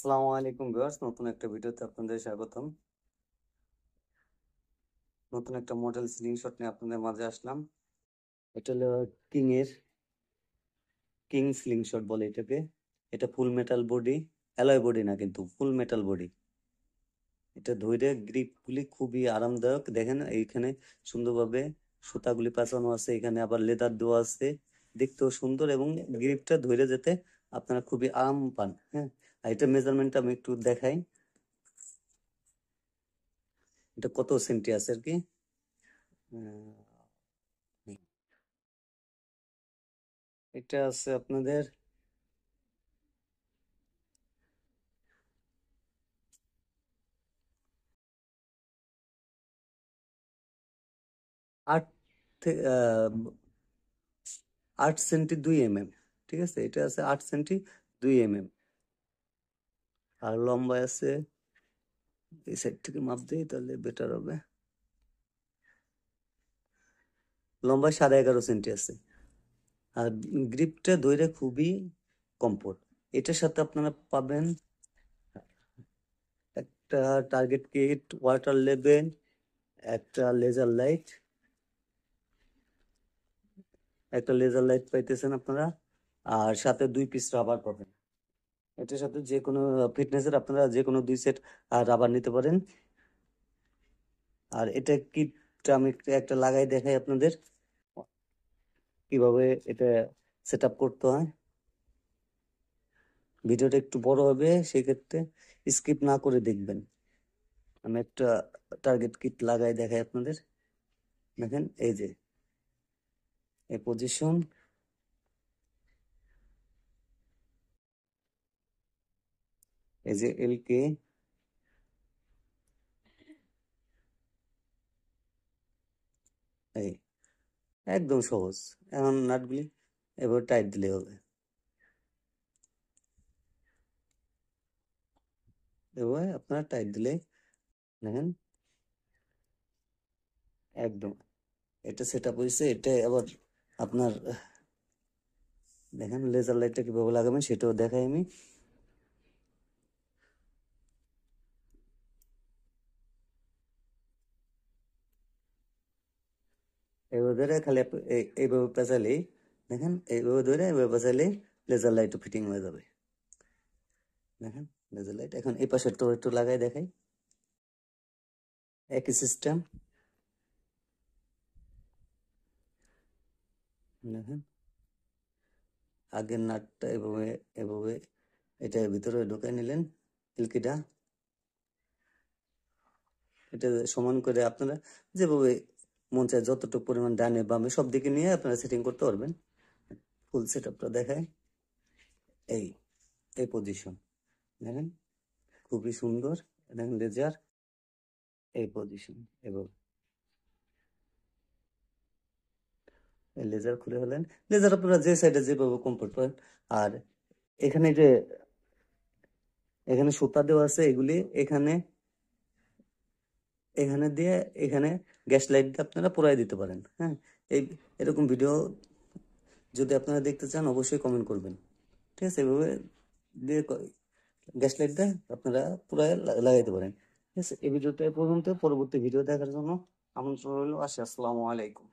আসসালামু আলাইকুম ভিউয়ার্স, নতুন একটা ভিডিওতে আপনাদের স্বাগতম। নতুন একটা মডেল সিলিং শট নিয়ে আপনাদের মাঝে আসলাম। এটা হলো কিং সিলিং শট বলে এটাকে। এটা ফুল মেটাল বডি, অ্যালয় বডি না কিন্তু ফুল মেটাল বডি। এটা ধরে গ্রিপগুলি খুবই আরামদায়ক। দেখেন এইখানে সুন্দরভাবে সুতাগুলি পেঁচানো আছে, এখানে আবার লেদার দেওয়া আছে, দেখতেও সুন্দর এবং গ্রিপটা ধরে যেতে আপনারা খুবই আরাম পান। হ্যাঁ, আর এটা মেজারমেন্টটা আমি একটু দেখাই। এটা কত সেন্টি আছে আর কি। এটা আছে আপনাদের 8 8 সেন্টি 2 mm। ঠিক আছে, এটা আছে 8 সেন্টি 2 mm। আর লম্বায় আছে, এই সাইড থেকে মাপ দিই তাহলে বেটার হবে। লম্বায় 11.5 সেন্টি আছে। আর গ্রিপটা ধরে খুবই কমফোর্ট। এটার সাথে আপনারা পাবেন একটা টার্গেট কিট, ওয়াটার লেভেল, একটা লেজার লাইট পাইতেছেন আপনারা, আর সাথে 2 পিস রাবার পাবেন। এটার সাথে যে কোনো ফিটনেসের আপনারা যে কোনো 2 সেট রাবার নিতে পারেন। আর এটা কিটটা আমি একটা লাগাই দেখাই আপনাদের কিভাবে এটা সেট আপ করতে হয়। ভিডিওটা একটু বড় হবে, সেক্ষেত্রে স্কিপ না করে দেখবেন। আমি একটা টার্গেট কিট লাগাই দেখাই আপনাদের। দেখেন এই যে এই পজিশন, এই যে এলকে, এই একদম সহজ। এখন নাটগুলি এবার টাইট দিলে হবে। এবার আপনারা টাইট দিলে দেখেন একদম এটা সেট আপ হয়েছে। এটা আবার আপনার দেখেন লেজার লাইটটা কিভাবে লাগাবেন সেটাও দেখাই আমি। এইভাবে ধরে খালি এইভাবে পেঁচালেই, দেখেন এইভাবে ধরে এইভাবে পেঁচালেই লেজার লাইট ফিটিং হয়ে যাবে। দেখেন লেজার লাইট। এখন এই পাশের তো একটু লাগাই দেখাই, একই সিস্টেম। দেখেন আগের নাটটা এভাবে এভাবে এটা ভিতরে ঢুকাই নিলেন, এলকিটা এটা সমান করে আপনারা যেভাবে মন চায় যতটুকু পরিমাণ ডানে বামে সব দিকে নিয়ে আপনারা সেটিং করতে পারবেন। ফুল সেট আপটা দেখায়, এই এই পজিশন দেখেন খুবই সুন্দর। দেখেন লেজার, এই পজিশন এভাবে লেজার খুলে হলেন। লেজার আপনারা যে সাইডে যেভাবে কমফোর্ট পান। আর এখানে যে এখানে সুতা দেওয়া আছে, এগুলি এখানে এখানে দিয়ে এখানে গ্যাস লাইট দিয়ে আপনারা পুরাই দিতে পারেন। হ্যাঁ, এই এরকম ভিডিও যদি আপনারা দেখতে চান অবশ্যই কমেন্ট করবেন। ঠিক আছে, এভাবে দিয়ে গ্যাস লাইট দিয়ে আপনারা পুরাই লাগাইতে পারেন। ঠিক আছে, এই ভিডিওটা পর্যন্ত। পরবর্তী ভিডিও দেখার জন্য আমন্ত্রণ রইল। আসসালামু আলাইকুম।